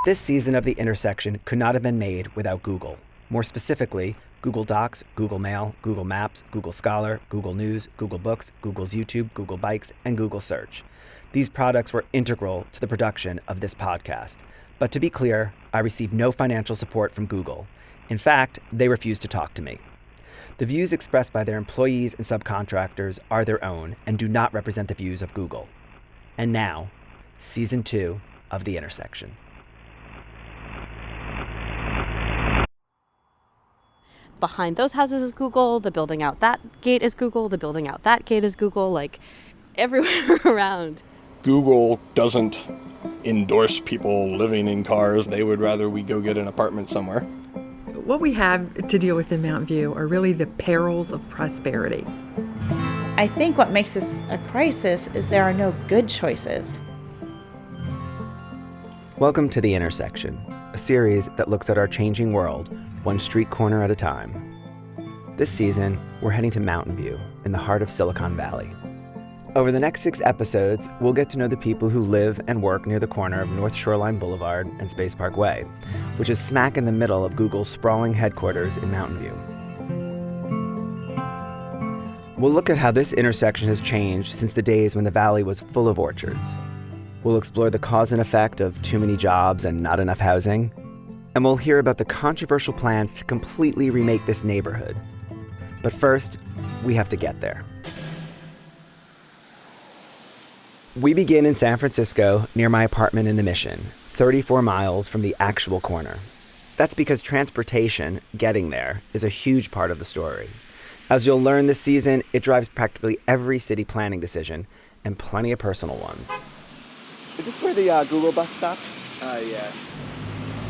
This season of The Intersection could not have been made without Google. More specifically, Google Docs, Google Mail, Google Maps, Google Scholar, Google News, Google Books, Google's YouTube, Google Bikes, and Google Search. These products were integral to the production of this podcast. But to be clear, I received no financial support from Google. In fact, they refused to talk to me. The views expressed by their employees and subcontractors are their own and do not represent the views of Google. And now, Season 2 of The Intersection. Behind those houses is Google, the building out that gate is Google, the building out that gate is Google, like everywhere around. Google doesn't endorse people living in cars. They would rather we go get an apartment somewhere. What we have to deal with in Mountain View are really the perils of prosperity. I think what makes this a crisis is there are no good choices. Welcome to The Intersection, a series that looks at our changing world, one street corner at a time. This season, we're heading to Mountain View, in the heart of Silicon Valley. Over the next 6 episodes, we'll get to know the people who live and work near the corner of North Shoreline Boulevard and Space Park Way, which is smack in the middle of Google's sprawling headquarters in Mountain View. We'll look at how this intersection has changed since the days when the valley was full of orchards. We'll explore the cause and effect of too many jobs and not enough housing. And we'll hear about the controversial plans to completely remake this neighborhood. But first, we have to get there. We begin in San Francisco, near my apartment in the Mission, 34 miles from the actual corner. That's because transportation, getting there, is a huge part of the story. As you'll learn this season, it drives practically every city planning decision, and plenty of personal ones. Is this where the Google bus stops? Yeah.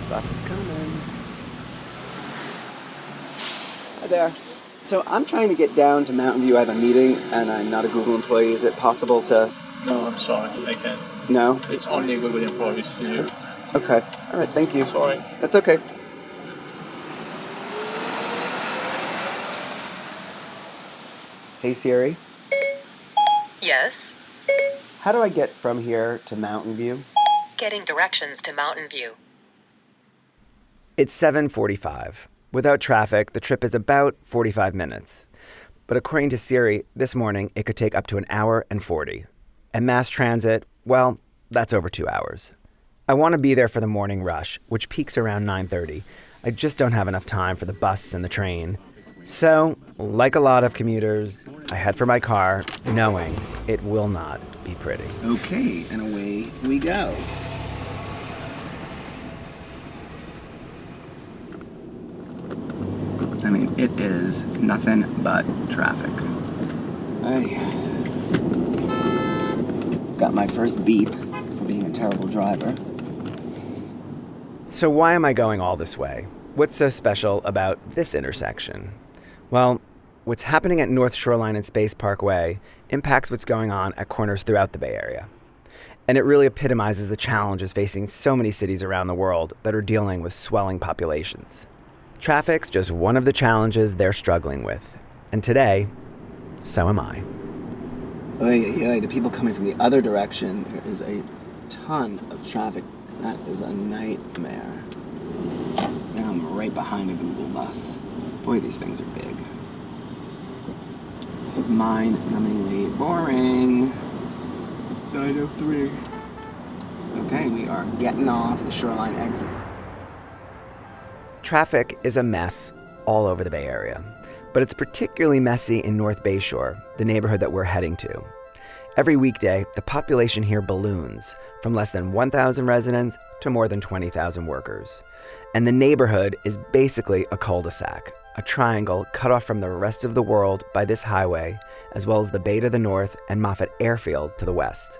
Bus is coming. Hi there. So I'm trying to get down to Mountain View. I have a meeting, and I'm not a Google employee. Is it possible to... No, I'm sorry, I can't. No? It's only Google employees here. Okay. All right, thank you. Sorry. That's okay. Hey, Siri. Yes? How do I get from here to Mountain View? Getting directions to Mountain View. It's 7:45. Without traffic, the trip is about 45 minutes. But according to Siri, this morning, it could take up to 1 hour and 40. And mass transit, well, that's over 2 hours. I want to be there for the morning rush, which peaks around 9:30. I just don't have enough time for the bus and the train. So, like a lot of commuters, I head for my car, knowing it will not be pretty. Okay, and away we go. I mean, it is nothing but traffic. Hey. Got my first beep for being a terrible driver. So why am I going all this way? What's so special about this intersection? Well, what's happening at North Shoreline and Space Park Way impacts what's going on at corners throughout the Bay Area. And it really epitomizes the challenges facing so many cities around the world that are dealing with swelling populations. Traffic's just one of the challenges they're struggling with. And today, so am I. The people coming from the other direction, there is a ton of traffic. That is a nightmare. Now I'm right behind a Google bus. Boy, these things are big. This is mind-numbingly boring. 9:03. Okay, we are getting off the Shoreline exit. Traffic is a mess all over the Bay Area, but it's particularly messy in North Bayshore, the neighborhood that we're heading to. Every weekday, the population here balloons from less than 1,000 residents to more than 20,000 workers. And the neighborhood is basically a cul-de-sac, a triangle cut off from the rest of the world by this highway, as well as the Bay to the north and Moffett Airfield to the west.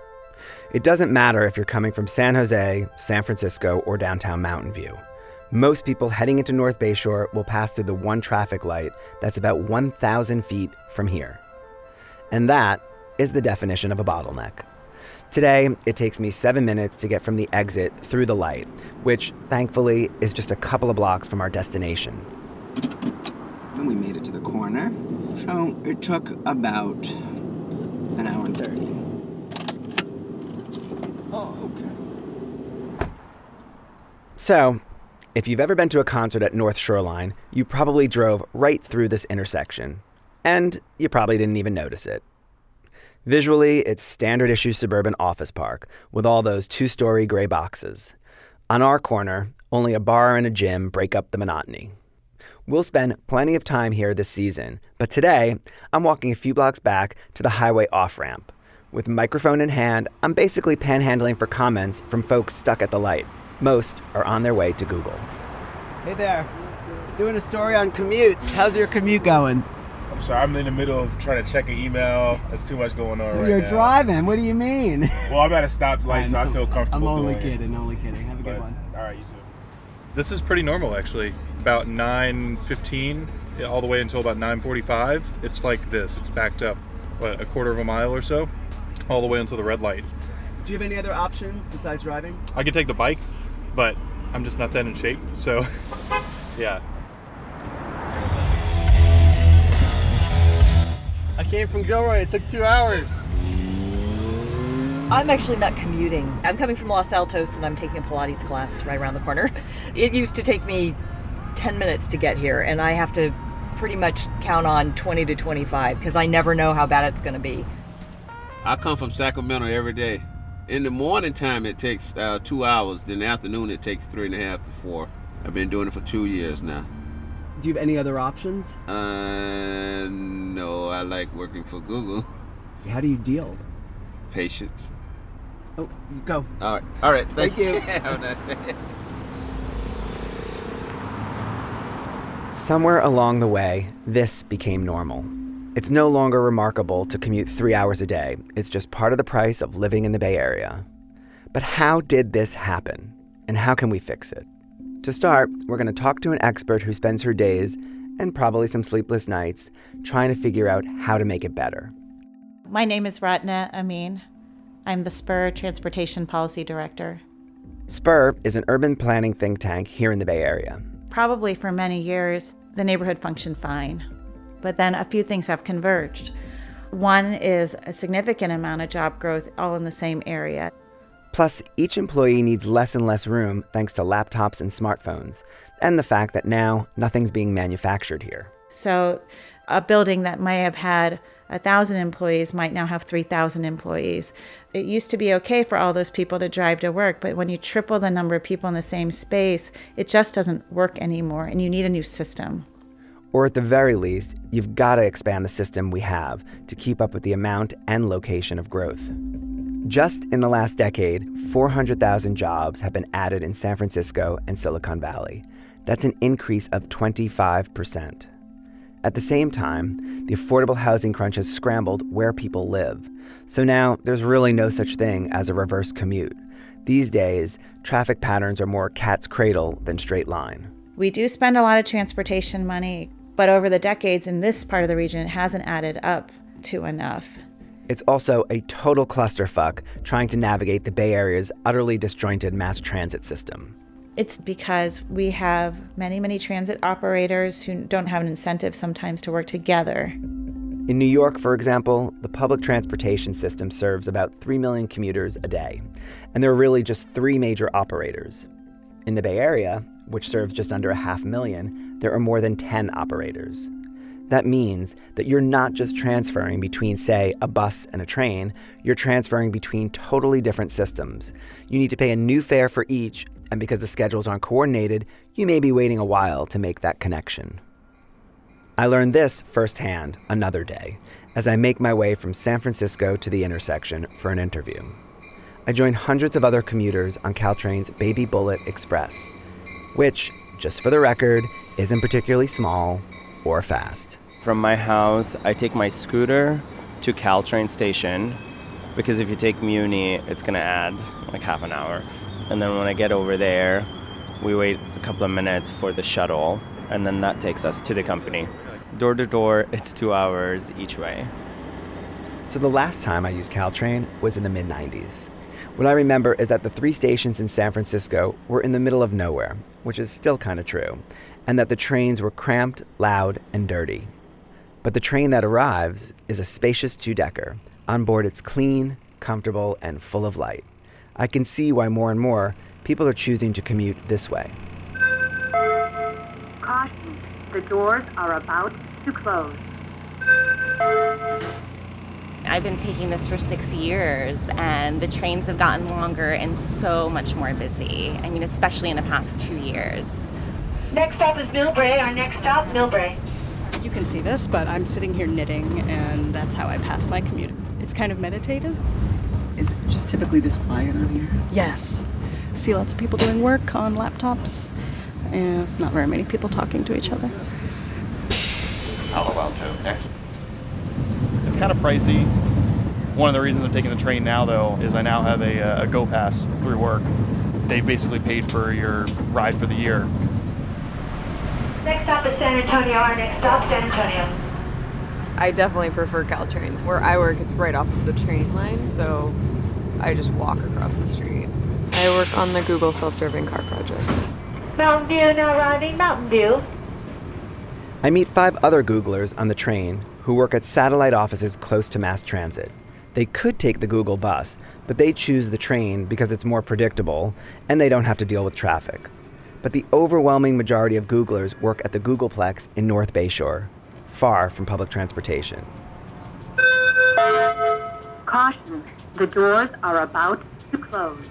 It doesn't matter if you're coming from San Jose, San Francisco, or downtown Mountain View. Most people heading into North Bayshore will pass through the one traffic light that's about 1,000 feet from here. And that is the definition of a bottleneck. Today, it takes me 7 minutes to get from the exit through the light, which, thankfully, is just a couple of blocks from our destination. And we made it to the corner, so it took about an hour and 30. Oh, okay. So, if you've ever been to a concert at North Shoreline, you probably drove right through this intersection. And you probably didn't even notice it. Visually, it's standard issue suburban office park with all those 2-story gray boxes. On our corner, only a bar and a gym break up the monotony. We'll spend plenty of time here this season, but today, I'm walking a few blocks back to the highway off-ramp. With microphone in hand, I'm basically panhandling for comments from folks stuck at the light. Most are on their way to Google. Hey there. Doing a story on commutes. How's your commute going? I'm sorry, I'm in the middle of trying to check an email. There's too much going on right You're now. driving. What do you mean? Well, I'm at a stoplight, so I feel comfortable I'm only doing kidding. Have a it. good one. All right, you too. This is pretty normal, actually. About 9:15, all the way until about 9:45. It's like this. It's backed up, a quarter of a mile or so, all the way until the red light. Do you have any other options besides driving? I could take the bike, but I'm just not that in shape. So, yeah. I came from Gilroy. It took 2 hours. I'm actually not commuting. I'm coming from Los Altos and I'm taking a Pilates class right around the corner. It used to take me 10 minutes to get here, and I have to pretty much count on 20 to 25 because I never know how bad it's going to be. I come from Sacramento every day. In the morning time, it takes 2 hours. Then in the afternoon, it takes 3.5 to 4. I've been doing it for 2 years now. Do you have any other options? No, I like working for Google. How do you deal? Patience. Oh, go. All right. Thank you. Have a nice day. Somewhere along the way, this became normal. It's no longer remarkable to commute 3 hours a day. It's just part of the price of living in the Bay Area. But how did this happen? And how can we fix it? To start, we're going to talk to an expert who spends her days, and probably some sleepless nights, trying to figure out how to make it better. My name is Ratna Amin. I'm the Spur Transportation Policy Director. Spur is an urban planning think tank here in the Bay Area. Probably for many years, the neighborhood functioned fine. But then a few things have converged. One is a significant amount of job growth all in the same area. Plus, each employee needs less and less room thanks to laptops and smartphones, and the fact that now nothing's being manufactured here. So a building that may have had 1,000 employees might now have 3,000 employees. It used to be okay for all those people to drive to work, but when you triple the number of people in the same space, it just doesn't work anymore, and you need a new system. Or at the very least, you've got to expand the system we have to keep up with the amount and location of growth. Just in the last decade, 400,000 jobs have been added in San Francisco and Silicon Valley. That's an increase of 25%. At the same time, the affordable housing crunch has scrambled where people live. So now there's really no such thing as a reverse commute. These days, traffic patterns are more cat's cradle than straight line. We do spend a lot of transportation money, but over the decades in this part of the region, it hasn't added up to enough. It's also a total clusterfuck trying to navigate the Bay Area's utterly disjointed mass transit system. It's because we have many, many transit operators who don't have an incentive sometimes to work together. In New York, for example, the public transportation system serves about 3 million commuters a day, and there are really just 3 major operators. In the Bay Area, which serves just under 500,000, there are more than 10 operators. That means that you're not just transferring between, say, a bus and a train, you're transferring between totally different systems. You need to pay a new fare for each, and because the schedules aren't coordinated, you may be waiting a while to make that connection. I learned this firsthand another day as I make my way from San Francisco to the intersection for an interview. I joined hundreds of other commuters on Caltrain's Baby Bullet Express, which, just for the record, isn't particularly small or fast. From my house, I take my scooter to Caltrain station, because if you take Muni, it's gonna add like half an hour. And then when I get over there, we wait a couple of minutes for the shuttle, and then that takes us to the company. Door to door, it's 2 hours each way. So the last time I used Caltrain was in the mid-90s. What I remember is that the 3 stations in San Francisco were in the middle of nowhere, which is still kind of true, and that the trains were cramped, loud, and dirty. But the train that arrives is a spacious 2-decker. On board, it's clean, comfortable, and full of light. I can see why more and more people are choosing to commute this way. Caution, the doors are about to close. I've been taking this for 6 years, and the trains have gotten longer and so much more busy. I mean, especially in the past 2 years. Next stop is Millbrae. Our next stop, Millbrae. You can see this, but I'm sitting here knitting, and that's how I pass my commute. It's kind of meditative. Is it just typically this quiet on here? Yes. See lots of people doing work on laptops, and not very many people talking to each other. Palo Alto, next. It's kind of pricey. One of the reasons I'm taking the train now, though, is I now have a Go Pass through work. They basically paid for your ride for the year. Next stop is San Antonio. Our next stop, San Antonio. I definitely prefer Caltrain. Where I work, it's right off of the train line, so I just walk across the street. I work on the Google self-driving car project. Mountain View now arriving, Mountain View. I meet 5 other Googlers on the train who work at satellite offices close to mass transit. They could take the Google bus, but they choose the train because it's more predictable and they don't have to deal with traffic. But the overwhelming majority of Googlers work at the Googleplex in North Bayshore, far from public transportation. Caution, the doors are about to close.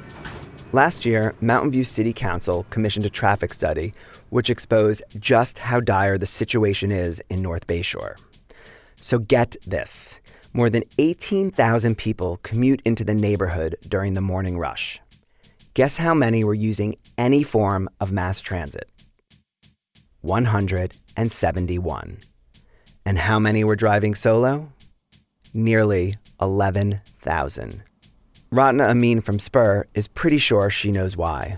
Last year, Mountain View City Council commissioned a traffic study which exposed just how dire the situation is in North Bayshore. So get this, more than 18,000 people commute into the neighborhood during the morning rush. Guess how many were using any form of mass transit? 171. And how many were driving solo? Nearly 11,000. Ratna Amin from Spur is pretty sure she knows why.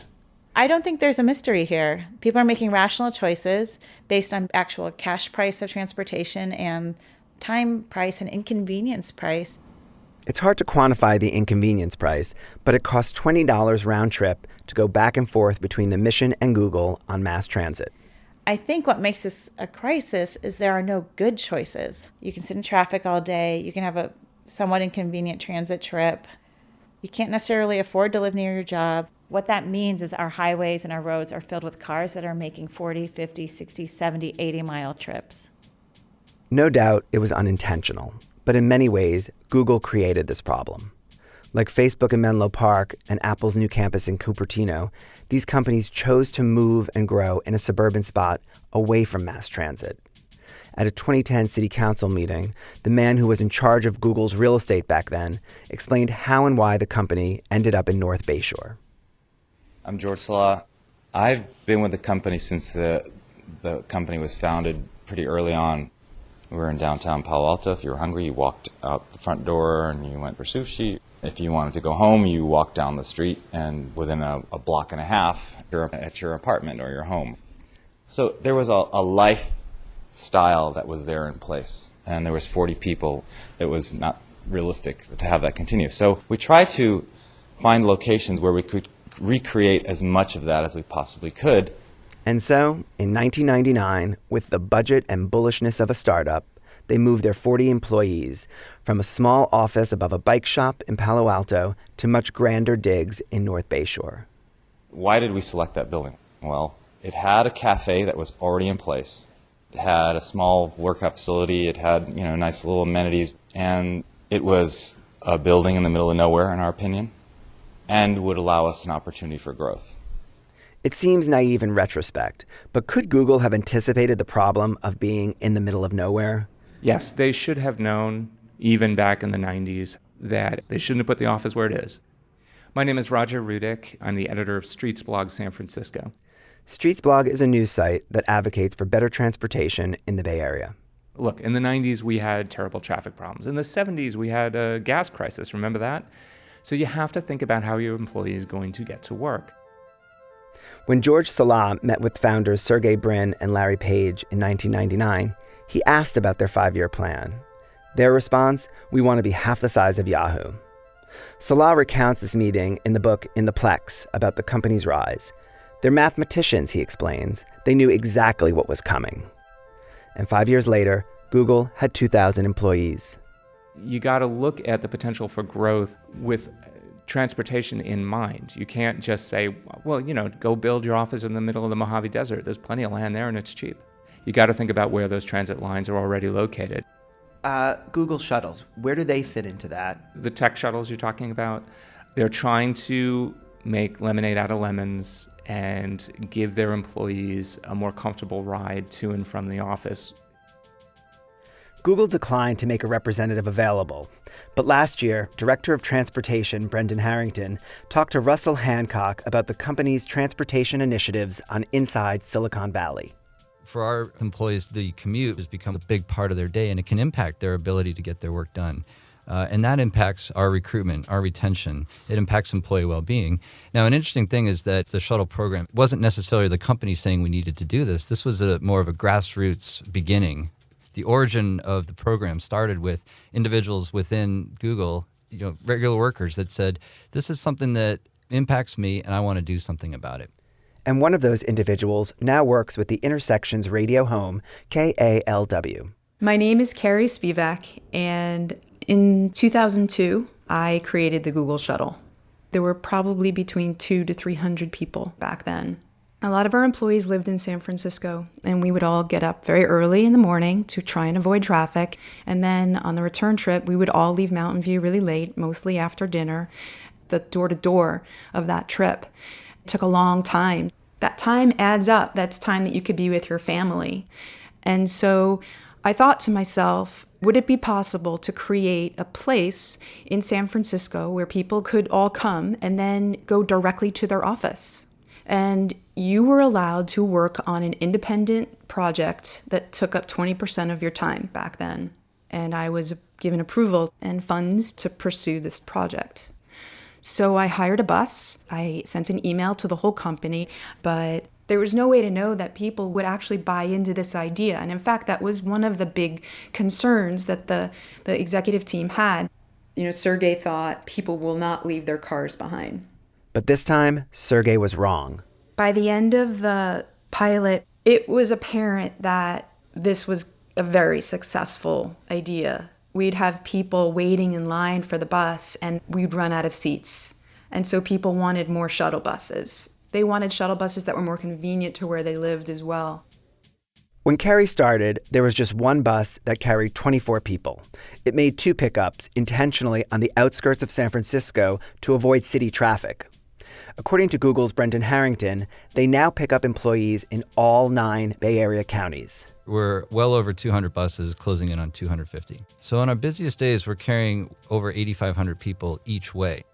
I don't think there's a mystery here. People are making rational choices based on actual cash price of transportation and time price and inconvenience price. It's hard to quantify the inconvenience price, but it costs $20 round trip to go back and forth between the Mission and Google on mass transit. I think what makes this a crisis is there are no good choices. You can sit in traffic all day. You can have a somewhat inconvenient transit trip. You can't necessarily afford to live near your job. What that means is our highways and our roads are filled with cars that are making 40, 50, 60, 70, 80-mile trips. No doubt it was unintentional, but in many ways, Google created this problem. Like Facebook in Menlo Park and Apple's new campus in Cupertino, these companies chose to move and grow in a suburban spot away from mass transit. At a 2010 city council meeting, the man who was in charge of Google's real estate back then explained how and why the company ended up in North Bayshore. I'm George Salah. I've been with the company since the company was founded pretty early on. We were in downtown Palo Alto. If you were hungry, you walked out the front door and you went for sushi. If you wanted to go home, you walked down the street, and within a block and a half, you're at your apartment or your home. So there was a lifestyle that was there in place, and there was 40 people. It was not realistic to have that continue. So we tried to find locations where we could recreate as much of that as we possibly could. And so, in 1999, with the budget and bullishness of a startup, they moved their 40 employees from a small office above a bike shop in Palo Alto to much grander digs in North Bayshore. Why did we select that building? Well, it had a cafe that was already in place. It had a small workout facility. It had, nice little amenities. And it was a building in the middle of nowhere, in our opinion, and would allow us an opportunity for growth. It seems naive in retrospect, but could Google have anticipated the problem of being in the middle of nowhere? Yes, they should have known, even back in the 90s, that they shouldn't have put the office where it is. My name is Roger Rudick. I'm the editor of Streets Blog San Francisco. Streets Blog is a news site that advocates for better transportation in the Bay Area. Look, in the 90s, we had terrible traffic problems. In the 70s, we had a gas crisis. Remember that? So you have to think about how your employee is going to get to work. When George Salah met with founders Sergey Brin and Larry Page in 1999, he asked about their 5-year plan. Their response, "We want to be half the size of Yahoo." Salah recounts this meeting in the book In the Plex about the company's rise. They're mathematicians, he explains. They knew exactly what was coming. And 5 years later, Google had 2,000 employees. You got to look at the potential for growth with transportation in mind. You can't just say, well, go build your office in the middle of the Mojave Desert. There's plenty of land there and it's cheap. You got to think about where those transit lines are already located. Google shuttles, where do they fit into that? The tech shuttles you're talking about, they're trying to make lemonade out of lemons and give their employees a more comfortable ride to and from the office. Google declined to make a representative available, but last year, Director of Transportation Brendan Harrington talked to Russell Hancock about the company's transportation initiatives on inside Silicon Valley. For our employees, the commute has become a big part of their day, and it can impact their ability to get their work done. And that impacts our recruitment, our retention. It impacts employee well-being. Now, an interesting thing is that the shuttle program wasn't necessarily the company saying we needed to do this. This was more of a grassroots beginning. The origin of the program started with individuals within Google, regular workers that said, this is something that impacts me and I want to do something about it. And one of those individuals now works with the Intersections Radio Home, KALW. My name is Carrie Spivak, and in 2002, I created the Google Shuttle. There were probably between 200 to 300 people back then. A lot of our employees lived in San Francisco, and we would all get up very early in the morning to try and avoid traffic. And then on the return trip, we would all leave Mountain View really late, mostly after dinner, the door-to-door of that trip. It took a long time. That time adds up. That's time that you could be with your family. And so I thought to myself, would it be possible to create a place in San Francisco where people could all come and then go directly to their office? And you were allowed to work on an independent project that took up 20% of your time back then. And I was given approval and funds to pursue this project. So I hired a bus. I sent an email to the whole company, but there was no way to know that people would actually buy into this idea. And in fact, that was one of the big concerns that the executive team had. Sergey thought people will not leave their cars behind. But this time, Sergey was wrong. By the end of the pilot, it was apparent that this was a very successful idea. We'd have people waiting in line for the bus, and we'd run out of seats. And so people wanted more shuttle buses. They wanted shuttle buses that were more convenient to where they lived as well. When Carrie started, there was just one bus that carried 24 people. It made 2 pickups intentionally on the outskirts of San Francisco to avoid city traffic. According to Google's Brendan Harrington, they now pick up employees in all 9 Bay Area counties. We're well over 200 buses, closing in on 250. So on our busiest days, we're carrying over 8,500 people each way.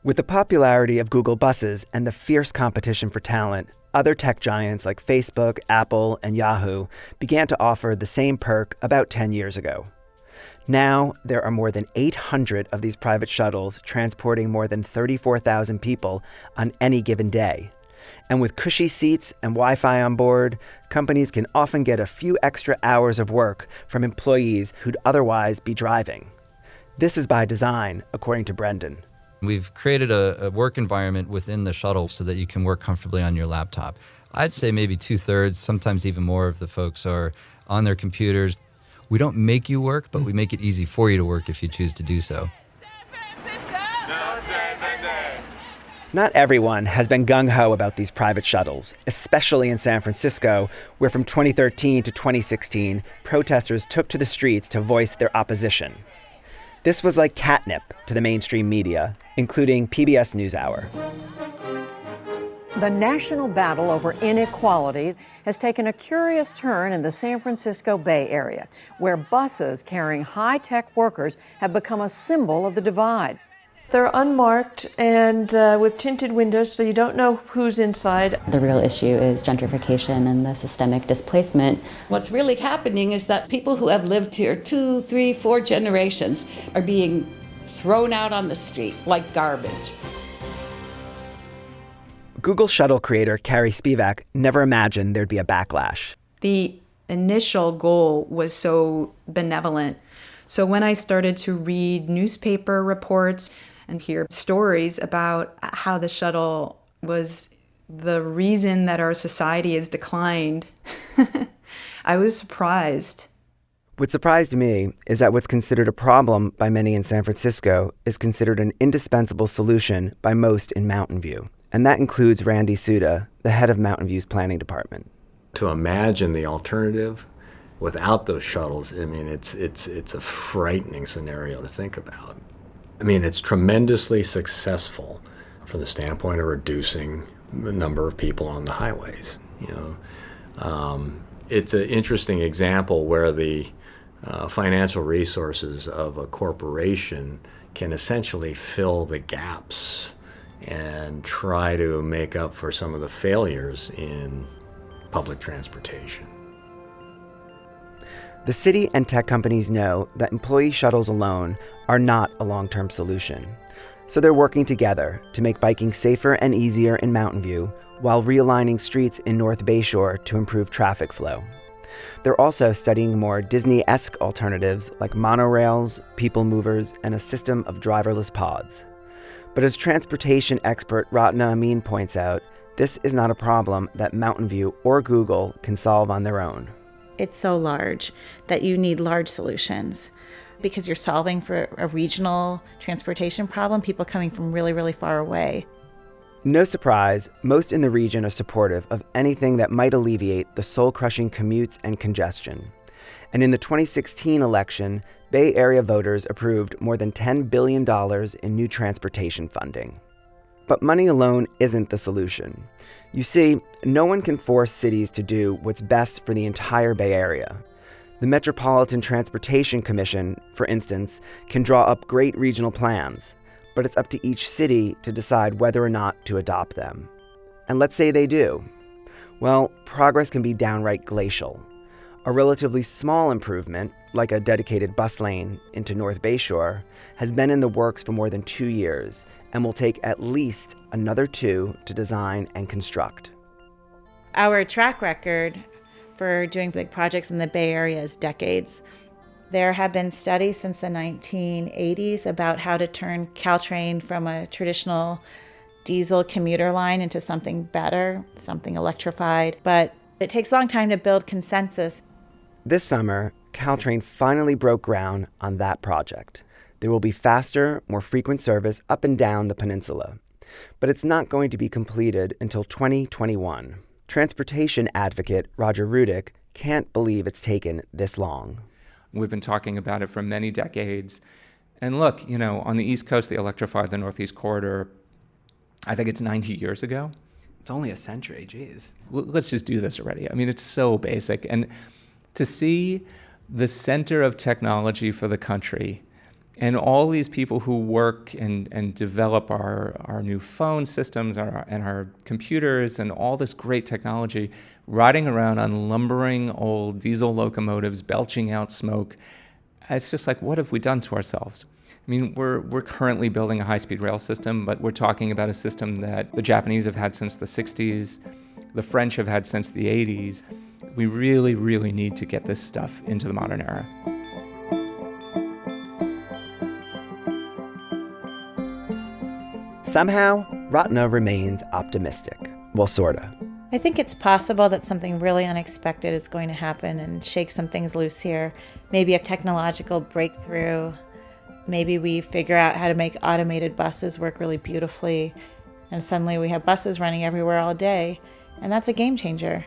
With the popularity of Google buses and the fierce competition for talent, other tech giants like Facebook, Apple, and Yahoo began to offer the same perk about 10 years ago. Now, there are more than 800 of these private shuttles transporting more than 34,000 people on any given day. And with cushy seats and Wi-Fi on board, companies can often get a few extra hours of work from employees who'd otherwise be driving. This is by design, according to Brendan. We've created a work environment within the shuttle so that you can work comfortably on your laptop. I'd say maybe 2/3, sometimes even more of the folks are on their computers. We don't make you work, but we make it easy for you to work if you choose to do so. Not everyone has been gung-ho about these private shuttles, especially in San Francisco, where from 2013 to 2016, protesters took to the streets to voice their opposition. This was like catnip to the mainstream media, including PBS NewsHour. The national battle over inequality has taken a curious turn in the San Francisco Bay Area, where buses carrying high-tech workers have become a symbol of the divide. They're unmarked and with tinted windows, so you don't know who's inside. The real issue is gentrification and the systemic displacement. What's really happening is that people who have lived here 2, 3, 4 generations are being thrown out on the street like garbage. Google shuttle creator Carrie Spivak never imagined there'd be a backlash. The initial goal was so benevolent. So when I started to read newspaper reports and hear stories about how the shuttle was the reason that our society has declined, I was surprised. What surprised me is that what's considered a problem by many in San Francisco is considered an indispensable solution by most in Mountain View. And that includes Randy Suda, the head of Mountain View's planning department. To imagine the alternative without those shuttles, I mean, it's a frightening scenario to think about. I mean, it's tremendously successful from the standpoint of reducing the number of people on the highways. It's an interesting example where the financial resources of a corporation can essentially fill the gaps and try to make up for some of the failures in public transportation. The city and tech companies know that employee shuttles alone are not a long-term solution. So they're working together to make biking safer and easier in Mountain View while realigning streets in North Bayshore to improve traffic flow. They're also studying more Disney-esque alternatives like monorails, people movers, and a system of driverless pods. But as transportation expert Ratna Amin points out, this is not a problem that Mountain View or Google can solve on their own. It's so large that you need large solutions because you're solving for a regional transportation problem, people coming from really, really far away. No surprise, most in the region are supportive of anything that might alleviate the soul-crushing commutes and congestion. And in the 2016 election, Bay Area voters approved more than $10 billion in new transportation funding. But money alone isn't the solution. You see, no one can force cities to do what's best for the entire Bay Area. The Metropolitan Transportation Commission, for instance, can draw up great regional plans, but it's up to each city to decide whether or not to adopt them. And let's say they do. Well, progress can be downright glacial. A relatively small improvement, like a dedicated bus lane into North Bayshore, has been in the works for more than 2 years and will take at least another 2 to design and construct. Our track record for doing big projects in the Bay Area is decades. There have been studies since the 1980s about how to turn Caltrain from a traditional diesel commuter line into something better, something electrified, but it takes a long time to build consensus. This summer, Caltrain finally broke ground on that project. There will be faster, more frequent service up and down the peninsula. But it's not going to be completed until 2021. Transportation advocate Roger Rudick can't believe it's taken this long. We've been talking about it for many decades. And look, on the East Coast, they electrified the Northeast Corridor, I think it's 90 years ago. It's only a century, geez. Let's just do this already. I mean, it's so basic. And to see the center of technology for the country and all these people who work and develop our new phone systems and our computers and all this great technology riding around on lumbering old diesel locomotives belching out smoke, it's just like, what have we done to ourselves? I mean, we're currently building a high-speed rail system, but we're talking about a system that the Japanese have had since the 60s, the French have had since the 80s. We really, really need to get this stuff into the modern era. Somehow, Ratna remains optimistic. Well, sorta. I think it's possible that something really unexpected is going to happen and shake some things loose here. Maybe a technological breakthrough. Maybe we figure out how to make automated buses work really beautifully, and suddenly we have buses running everywhere all day, and that's a game changer.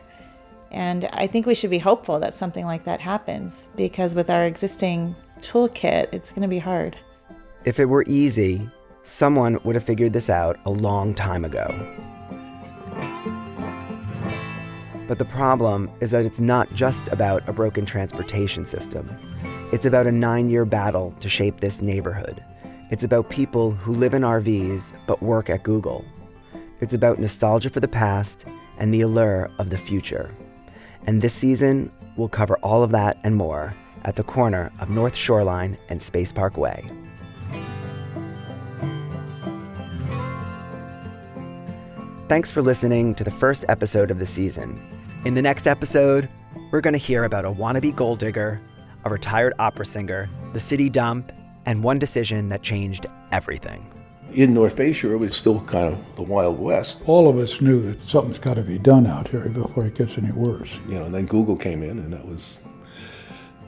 And I think we should be hopeful that something like that happens, because with our existing toolkit, it's going to be hard. If it were easy, someone would have figured this out a long time ago. But the problem is that it's not just about a broken transportation system. It's about a 9-year battle to shape this neighborhood. It's about people who live in RVs but work at Google. It's about nostalgia for the past and the allure of the future. And this season, we'll cover all of that and more at the corner of North Shoreline and Space Park Way. Thanks for listening to the first episode of the season. In the next episode, we're going to hear about a wannabe gold digger, a retired opera singer, the city dump, and one decision that changed everything. In North Bayshore, it was still kind of the Wild West. All of us knew that something's got to be done out here before it gets any worse. And then Google came in, and that was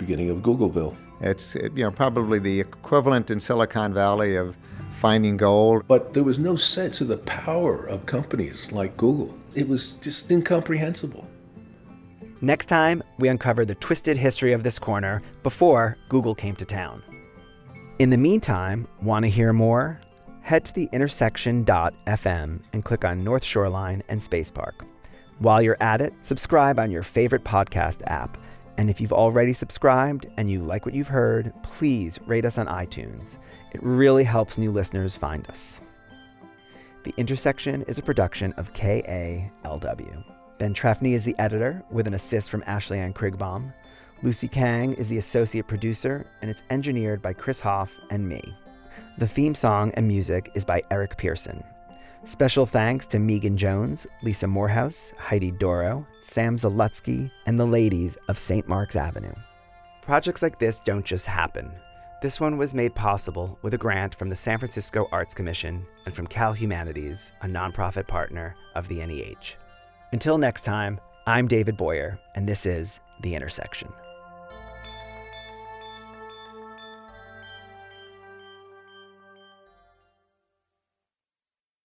beginning of Googleville. It's probably the equivalent in Silicon Valley of finding gold. But there was no sense of the power of companies like Google. It was just incomprehensible. Next time, we uncover the twisted history of this corner before Google came to town. In the meantime, want to hear more? Head to the intersection.fm and click on North Shoreline and Space Park. While you're at it, subscribe on your favorite podcast app. And if you've already subscribed and you like what you've heard, please rate us on iTunes. It really helps new listeners find us. The Intersection is a production of KALW. Ben Trefny is the editor, with an assist from Ashley Ann Krigbaum. Lucy Kang is the associate producer, and it's engineered by Chris Hoff and me. The theme song and music is by Eric Pearson. Special thanks to Megan Jones, Lisa Morehouse, Heidi Doro, Sam Zalutsky, and the ladies of St. Mark's Avenue. Projects like this don't just happen. This one was made possible with a grant from the San Francisco Arts Commission and from Cal Humanities, a nonprofit partner of the NEH. Until next time, I'm David Boyer, and this is The Intersection.